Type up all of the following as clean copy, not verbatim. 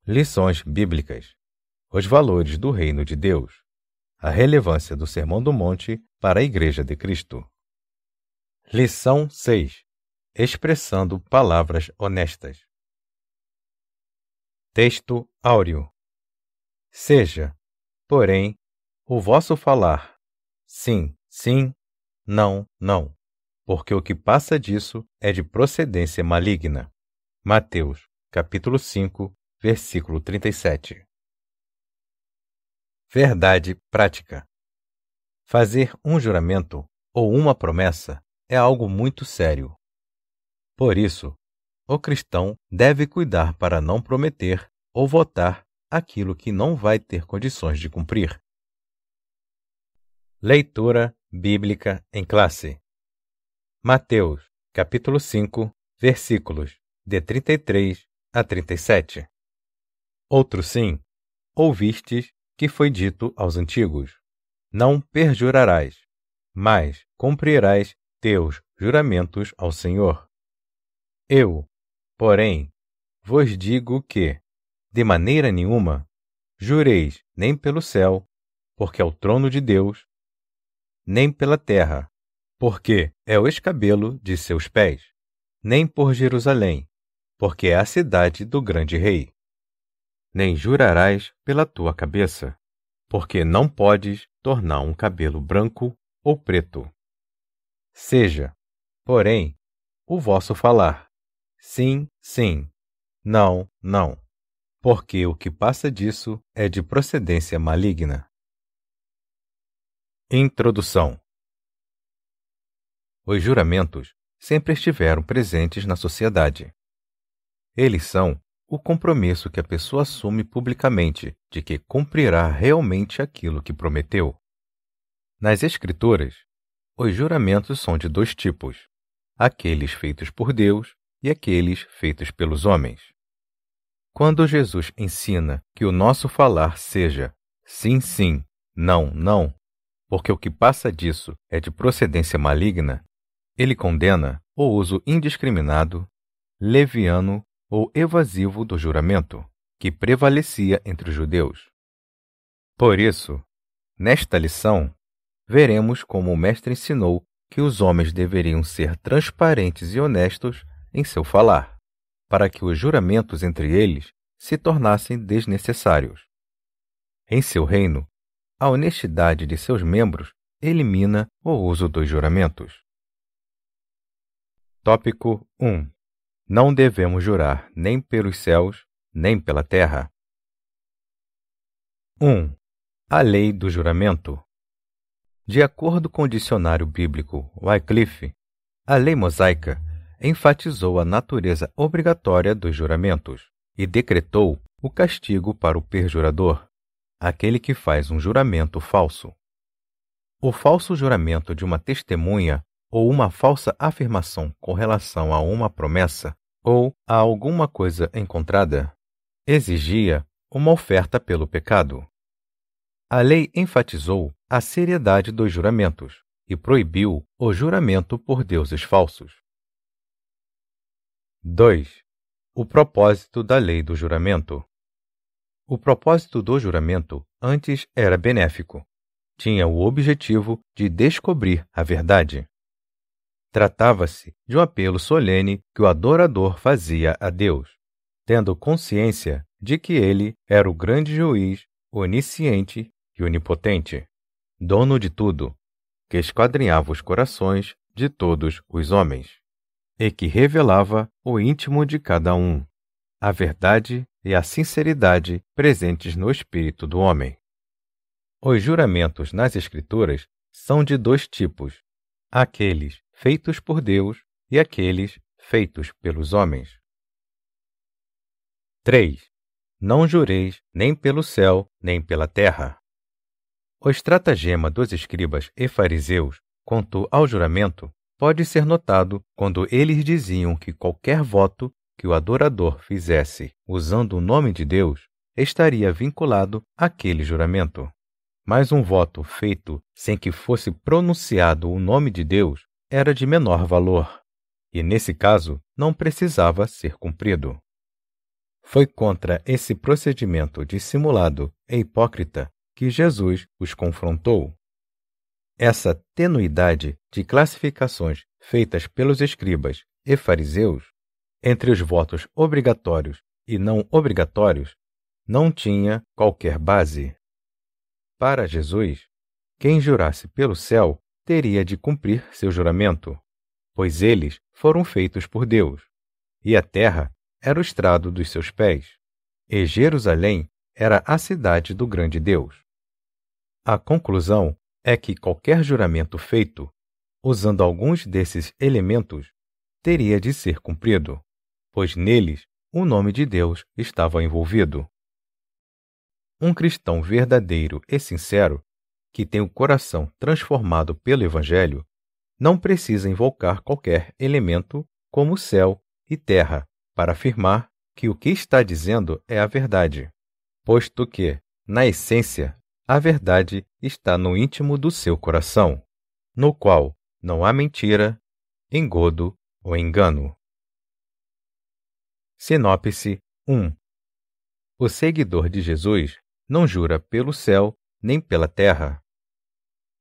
Lições bíblicas. Os valores do Reino de Deus. A relevância do Sermão do Monte para a Igreja de Cristo. Lição 6. Expressando palavras honestas. Texto áureo. Seja, porém, o vosso falar sim, sim, não, não, porque o que passa disso é de procedência maligna. Mateus, capítulo 5, versículo 37. Verdade prática. Fazer um juramento ou uma promessa é algo muito sério. Por isso, o cristão deve cuidar para não prometer ou votar aquilo que não vai ter condições de cumprir. Leitura bíblica em classe. Mateus, capítulo 5, versículos de 33 a 37. Outro sim, ouvistes que foi dito aos antigos: não perjurarás, mas cumprirás teus juramentos ao Senhor. Eu, porém, vos digo que, de maneira nenhuma, jureis nem pelo céu, porque é o trono de Deus, nem pela terra, porque é o escabelo de seus pés, nem por Jerusalém, porque é a cidade do grande rei. Nem jurarás pela tua cabeça, porque não podes tornar um cabelo branco ou preto. Seja, porém, o vosso falar sim, sim, não, não, porque o que passa disso é de procedência maligna. Introdução. Os juramentos sempre estiveram presentes na sociedade. Eles são o compromisso que a pessoa assume publicamente de que cumprirá realmente aquilo que prometeu. Nas Escrituras, os juramentos são de dois tipos: aqueles feitos por Deus e aqueles feitos pelos homens. Quando Jesus ensina que o nosso falar seja sim, sim, não, não, porque o que passa disso é de procedência maligna, ele condena o uso indiscriminado, leviano ou evasivo do juramento, que prevalecia entre os judeus. Por isso, nesta lição, veremos como o Mestre ensinou que os homens deveriam ser transparentes e honestos em seu falar, para que os juramentos entre eles se tornassem desnecessários. Em seu reino, a honestidade de seus membros elimina o uso dos juramentos. Tópico 1. Não devemos jurar nem pelos céus, nem pela terra. 1. A lei do juramento. De acordo com o dicionário bíblico Wycliffe, a lei mosaica enfatizou a natureza obrigatória dos juramentos e decretou o castigo para o perjurador, aquele que faz um juramento falso. O falso juramento de uma testemunha ou uma falsa afirmação com relação a uma promessa ou a alguma coisa encontrada, exigia uma oferta pelo pecado. A lei enfatizou a seriedade dos juramentos e proibiu o juramento por deuses falsos. 2. O propósito da lei do juramento. O propósito do juramento antes era benéfico. Tinha o objetivo de descobrir a verdade. Tratava-se de um apelo solene que o adorador fazia a Deus, tendo consciência de que ele era o grande juiz, onisciente e onipotente, dono de tudo, que esquadrinhava os corações de todos os homens, e que revelava o íntimo de cada um, a verdade e a sinceridade presentes no espírito do homem. Os juramentos nas Escrituras são de dois tipos: aqueles feitos por Deus e aqueles feitos pelos homens. 3. Não jureis nem pelo céu, nem pela terra. O estratagema dos escribas e fariseus quanto ao juramento pode ser notado quando eles diziam que qualquer voto que o adorador fizesse usando o nome de Deus estaria vinculado àquele juramento. Mas um voto feito sem que fosse pronunciado o nome de Deus era de menor valor, e nesse caso não precisava ser cumprido. Foi contra esse procedimento dissimulado e hipócrita que Jesus os confrontou. Essa tenuidade de classificações feitas pelos escribas e fariseus entre os votos obrigatórios e não obrigatórios não tinha qualquer base. Para Jesus, quem jurasse pelo céu teria de cumprir seu juramento, pois eles foram feitos por Deus, e a terra era o estrado dos seus pés, e Jerusalém era a cidade do grande Deus. A conclusão é que qualquer juramento feito, usando alguns desses elementos, teria de ser cumprido, pois neles o nome de Deus estava envolvido. Um cristão verdadeiro e sincero, que tem o coração transformado pelo Evangelho, não precisa invocar qualquer elemento como céu e terra para afirmar que o que está dizendo é a verdade, posto que, na essência, a verdade está no íntimo do seu coração, no qual não há mentira, engodo ou engano. Sinopse 1. O seguidor de Jesus não jura pelo céu nem pela terra.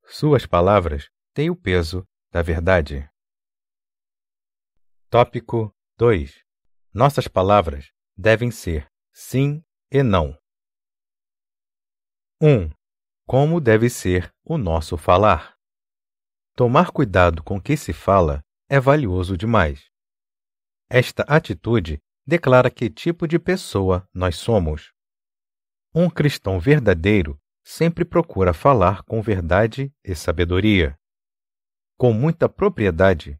Suas palavras têm o peso da verdade. Tópico 2. Nossas palavras devem ser sim e não. 1. Como deve ser o nosso falar? Tomar cuidado com o que se fala é valioso demais. Esta atitude declara que tipo de pessoa nós somos. Um cristão verdadeiro sempre procura falar com verdade e sabedoria. Com muita propriedade,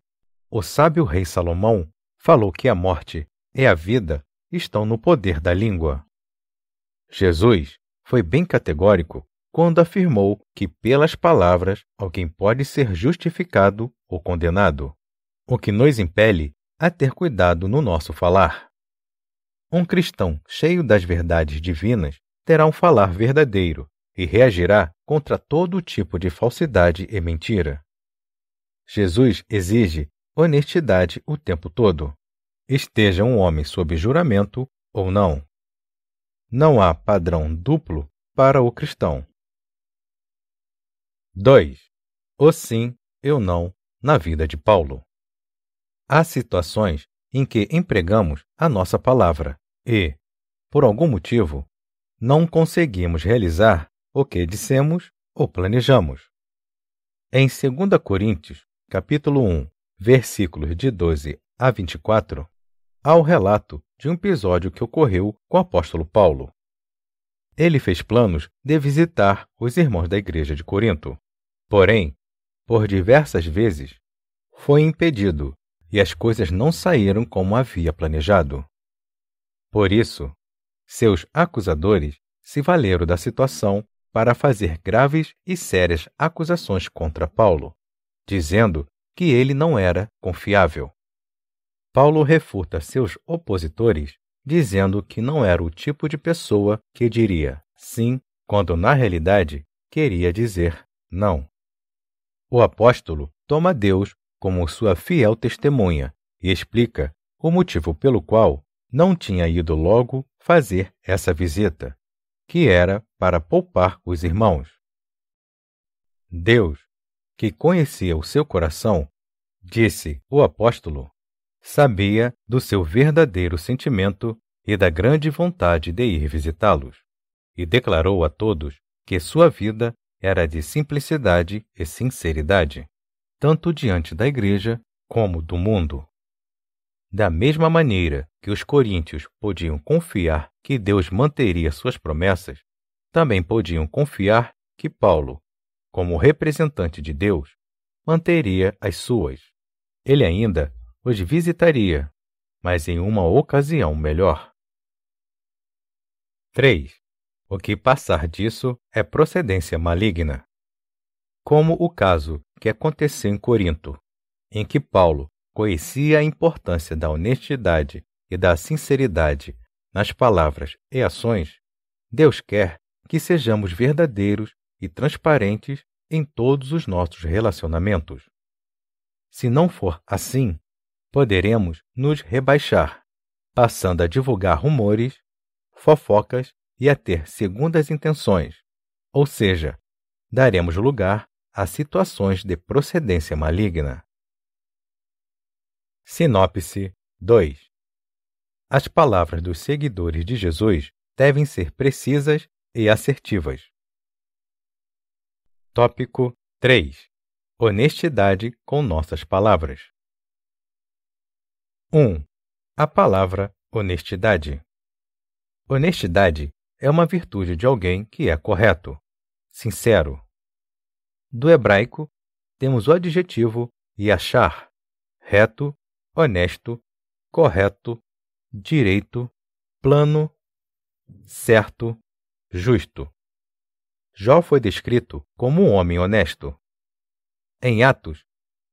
o sábio rei Salomão falou que a morte e a vida estão no poder da língua. Jesus foi bem categórico quando afirmou que pelas palavras alguém pode ser justificado ou condenado, o que nos impele a ter cuidado no nosso falar. Um cristão cheio das verdades divinas terá um falar verdadeiro e reagirá contra todo tipo de falsidade e mentira. Jesus exige honestidade o tempo todo, esteja um homem sob juramento ou não. Não há padrão duplo para o cristão. 2. O sim e o não na vida de Paulo. Há situações em que empregamos a nossa palavra e, por algum motivo, não conseguimos realizar o que dissemos ou planejamos. Em 2 Coríntios, capítulo 1, versículos de 12 a 24, há o relato de um episódio que ocorreu com o apóstolo Paulo. Ele fez planos de visitar os irmãos da igreja de Corinto. Porém, por diversas vezes, foi impedido e as coisas não saíram como havia planejado. Por isso, seus acusadores se valeram da situação para fazer graves e sérias acusações contra Paulo, dizendo que ele não era confiável. Paulo refuta seus opositores, dizendo que não era o tipo de pessoa que diria sim, quando na realidade queria dizer não. O apóstolo toma Deus como sua fiel testemunha e explica o motivo pelo qual não tinha ido logo fazer essa visita, que era para poupar os irmãos. Deus, que conhecia o seu coração, disse o apóstolo, sabia do seu verdadeiro sentimento e da grande vontade de ir visitá-los, e declarou a todos que sua vida era de simplicidade e sinceridade, tanto diante da igreja como do mundo. Da mesma maneira que os coríntios podiam confiar que Deus manteria suas promessas, também podiam confiar que Paulo, como representante de Deus, manteria as suas. Ele ainda os visitaria, mas em uma ocasião melhor. 3. O que passar disso é procedência maligna. Como o caso que aconteceu em Corinto, em que Paulo conhecia a importância da honestidade e da sinceridade nas palavras e ações, Deus quer que sejamos verdadeiros e transparentes em todos os nossos relacionamentos. Se não for assim, poderemos nos rebaixar, passando a divulgar rumores fofocas e a ter segundas intenções, ou seja, daremos lugar a situações de procedência maligna. Sinopse 2. As palavras dos seguidores de Jesus devem ser precisas e assertivas. Tópico 3. Honestidade com nossas palavras. 1. A palavra honestidade. Honestidade é uma virtude de alguém que é correto, sincero. Do hebraico, temos o adjetivo yashar, reto, honesto, correto, direito, plano, certo, justo. Jó foi descrito como um homem honesto. Em Atos,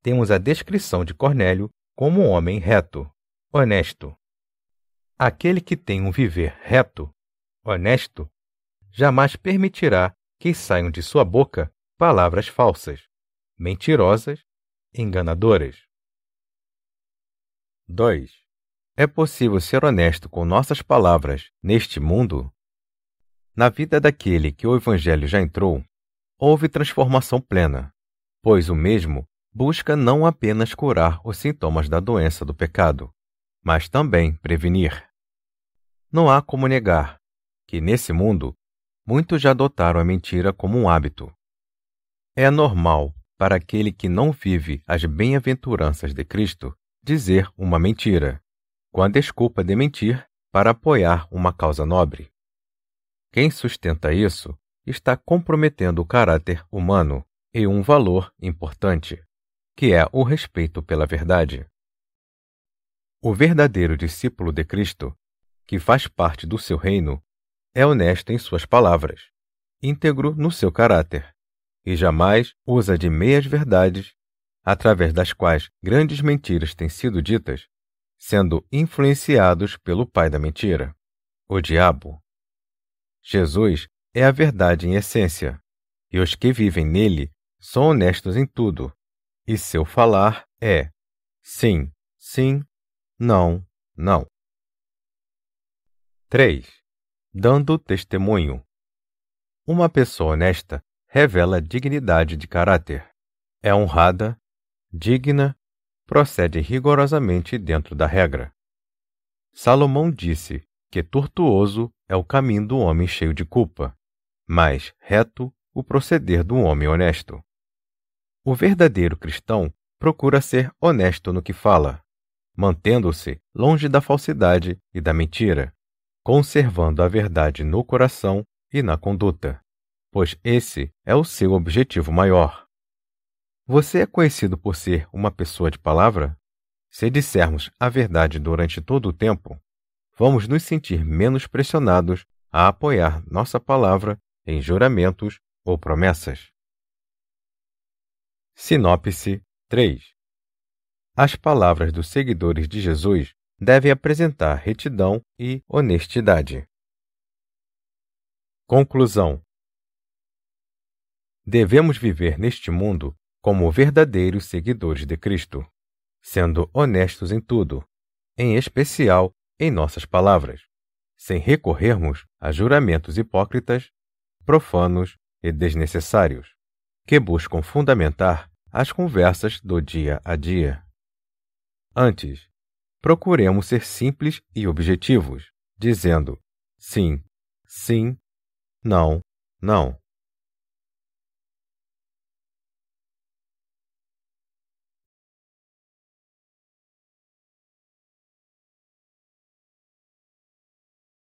temos a descrição de Cornélio como um homem reto, honesto. Aquele que tem um viver reto, honesto, jamais permitirá que saiam de sua boca palavras falsas, mentirosas, enganadoras. 2. É possível ser honesto com nossas palavras neste mundo? Na vida daquele que o Evangelho já entrou, houve transformação plena, pois o mesmo busca não apenas curar os sintomas da doença do pecado, mas também prevenir. Não há como negar que, nesse mundo, muitos já adotaram a mentira como um hábito. É normal para aquele que não vive as bem-aventuranças de Cristo dizer uma mentira, com a desculpa de mentir para apoiar uma causa nobre. Quem sustenta isso está comprometendo o caráter humano e um valor importante, que é o respeito pela verdade. O verdadeiro discípulo de Cristo, que faz parte do seu reino, é honesto em suas palavras, íntegro no seu caráter, e jamais usa de meias-verdades, através das quais grandes mentiras têm sido ditas, sendo influenciados pelo pai da mentira, o diabo. Jesus é a verdade em essência, e os que vivem nele são honestos em tudo, e seu falar é sim, sim, não, não. 3. Dando testemunho. Uma pessoa honesta revela dignidade de caráter. É honrada, digna, procede rigorosamente dentro da regra. Salomão disse que tortuoso é o caminho do homem cheio de culpa, mas reto o proceder do homem honesto. O verdadeiro cristão procura ser honesto no que fala, mantendo-se longe da falsidade e da mentira, conservando a verdade no coração e na conduta, pois esse é o seu objetivo maior. Você é conhecido por ser uma pessoa de palavra? Se dissermos a verdade durante todo o tempo, vamos nos sentir menos pressionados a apoiar nossa palavra em juramentos ou promessas. Sinopse 3. As palavras dos seguidores de Jesus devem apresentar retidão e honestidade. Conclusão. Devemos viver neste mundo como verdadeiros seguidores de Cristo, sendo honestos em tudo, em especial em nossas palavras, sem recorrermos a juramentos hipócritas, profanos e desnecessários, que buscam fundamentar as conversas do dia a dia. Antes, procuremos ser simples e objetivos, dizendo sim, sim, não, não.